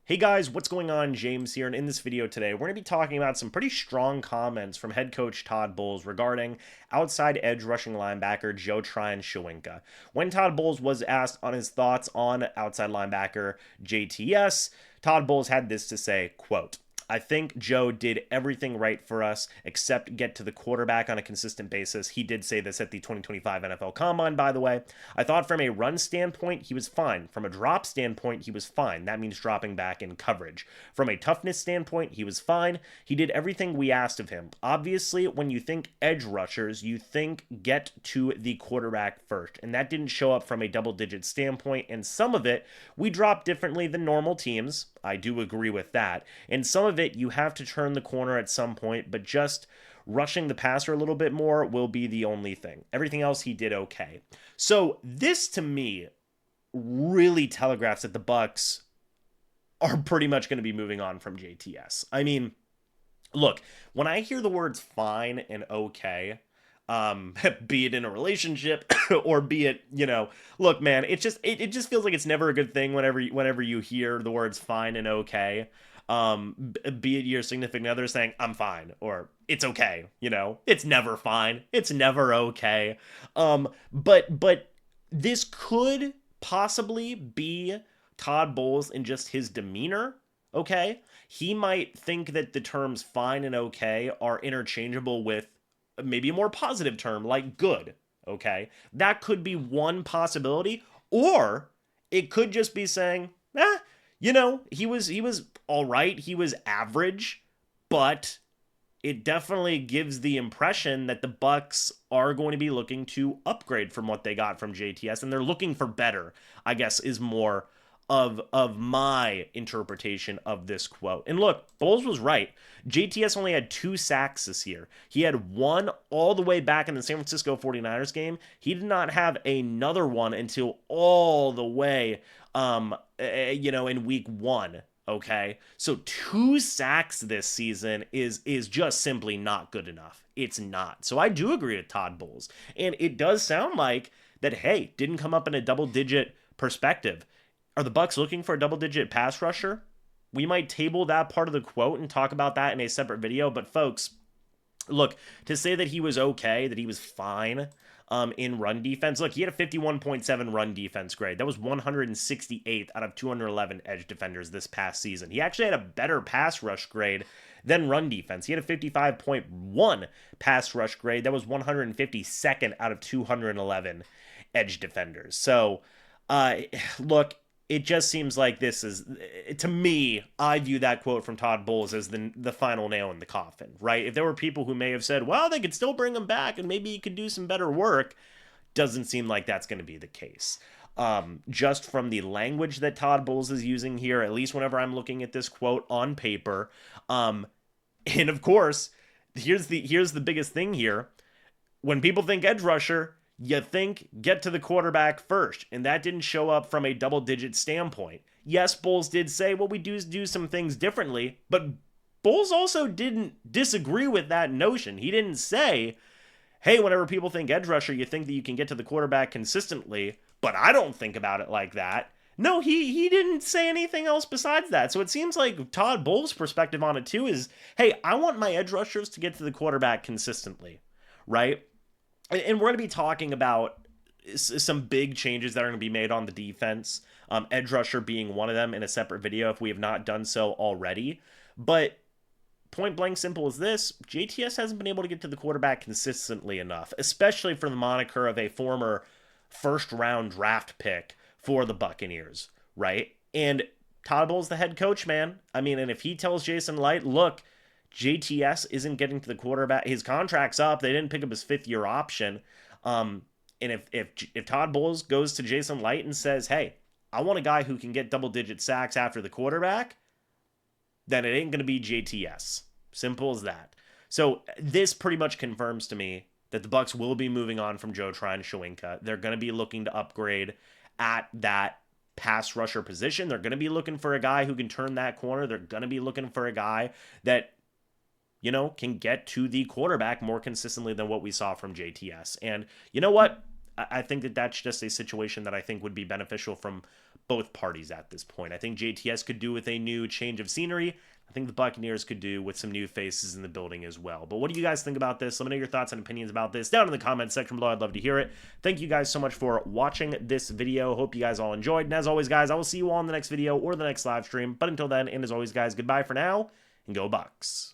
Hey guys, what's going on? James here, and in this video today, we're going to be talking about some pretty strong comments from head coach Todd Bowles regarding outside edge rushing linebacker Joe Tryon-Shoyinka. When Todd Bowles was asked on his thoughts on outside linebacker JTS, Todd Bowles had this to say, quote, I think Joe did everything right for us except get to the quarterback on a consistent basis. He did say this at the 2025 NFL Combine, by the way. I thought from a run standpoint, he was fine. From a drop standpoint, he was fine. That means dropping back in coverage. From a toughness standpoint, he was fine. He did everything we asked of him. Obviously, when you think edge rushers, you think get to the quarterback first. And that didn't show up from a double-digit standpoint. And some of it, we dropped differently than normal teams. I do agree with that. And some of it, you have to turn the corner at some point, but just rushing the passer a little bit more will be the only thing. Everything else he did okay. So this to me really telegraphs that the Bucs are pretty much going to be moving on from JTS. I mean, look, when I hear the words fine and okay, be it in a relationship or be it, look, man, it just feels like it's never a good thing whenever you hear the words fine and okay. Be it your significant other saying I'm fine or it's okay, it's never fine, it's never okay. But this could possibly be Todd Bowles in just his demeanor. Okay, he might think that the terms fine and okay are interchangeable with maybe a more positive term like good. Okay, that could be one possibility, or it could just be saying, he was all right, he was average, but it definitely gives the impression that the Bucs are going to be looking to upgrade from what they got from JTS, and they're looking for better, I guess, is more of my interpretation of this quote. And look, Bowles was right. JTS only had 2 sacks this year. He had one all the way back in the San Francisco 49ers game. He did not have another one until all the way in week 1. Okay, so 2 sacks this season is just simply not good enough. It's not. So I do agree with Todd Bowles, and it does sound like that. Hey, didn't come up in a double-digit perspective. Are the Bucs looking for a double-digit pass rusher? We might table that part of the quote and talk about that in a separate video. But folks, look, to say that he was okay, that he was fine in run defense. Look, he had a 51.7 run defense grade. That was 168th out of 211 edge defenders this past season. He actually had a better pass rush grade than run defense. He had a 55.1 pass rush grade. That was 152nd out of 211 edge defenders. So, look, it just seems like this is, to me, I view that quote from Todd Bowles as the final nail in the coffin, right? If there were people who may have said, well, they could still bring him back and maybe he could do some better work, doesn't seem like that's going to be the case. Just from the language that Todd Bowles is using here, at least whenever I'm looking at this quote on paper, and of course, here's the biggest thing here. When people think edge rusher, you think get to the quarterback first, and that didn't show up from a double-digit standpoint. Yes, Bowles did say, well, we do some things differently, but Bowles also didn't disagree with that notion. He didn't say, hey, whenever people think edge rusher, you think that you can get to the quarterback consistently, but I don't think about it like that. No, he didn't say anything else besides that. So it seems like Todd Bowles' perspective on it too is, hey, I want my edge rushers to get to the quarterback consistently, right? And we're going to be talking about some big changes that are going to be made on the defense, edge rusher being one of them in a separate video if we have not done so already. But point blank simple is this: JTS hasn't been able to get to the quarterback consistently enough, especially for the moniker of a former first-round draft pick for the Buccaneers, right? And Todd Bowles, the head coach, man. I mean, and if he tells Jason Light, look, JTS isn't getting to the quarterback, his contract's up, they didn't pick up his 5th-year option. And if Todd Bowles goes to Jason Light and says, hey, I want a guy who can get double-digit sacks after the quarterback, then it ain't going to be JTS. Simple as that. So this pretty much confirms to me that the Bucs will be moving on from Joe Tryon-Shoyinka. They're going to be looking to upgrade at that pass rusher position. They're going to be looking for a guy who can turn that corner. They're going to be looking for a guy that can get to the quarterback more consistently than what we saw from JTS. And you know what? I think that that's just a situation that I think would be beneficial from both parties at this point. I think JTS could do with a new change of scenery. I think the Buccaneers could do with some new faces in the building as well. But what do you guys think about this? Let me know your thoughts and opinions about this down in the comments section below. I'd love to hear it. Thank you guys so much for watching this video. Hope you guys all enjoyed. And as always, guys, I will see you all in the next video or the next live stream. But until then, and as always, guys, goodbye for now, and go Bucs.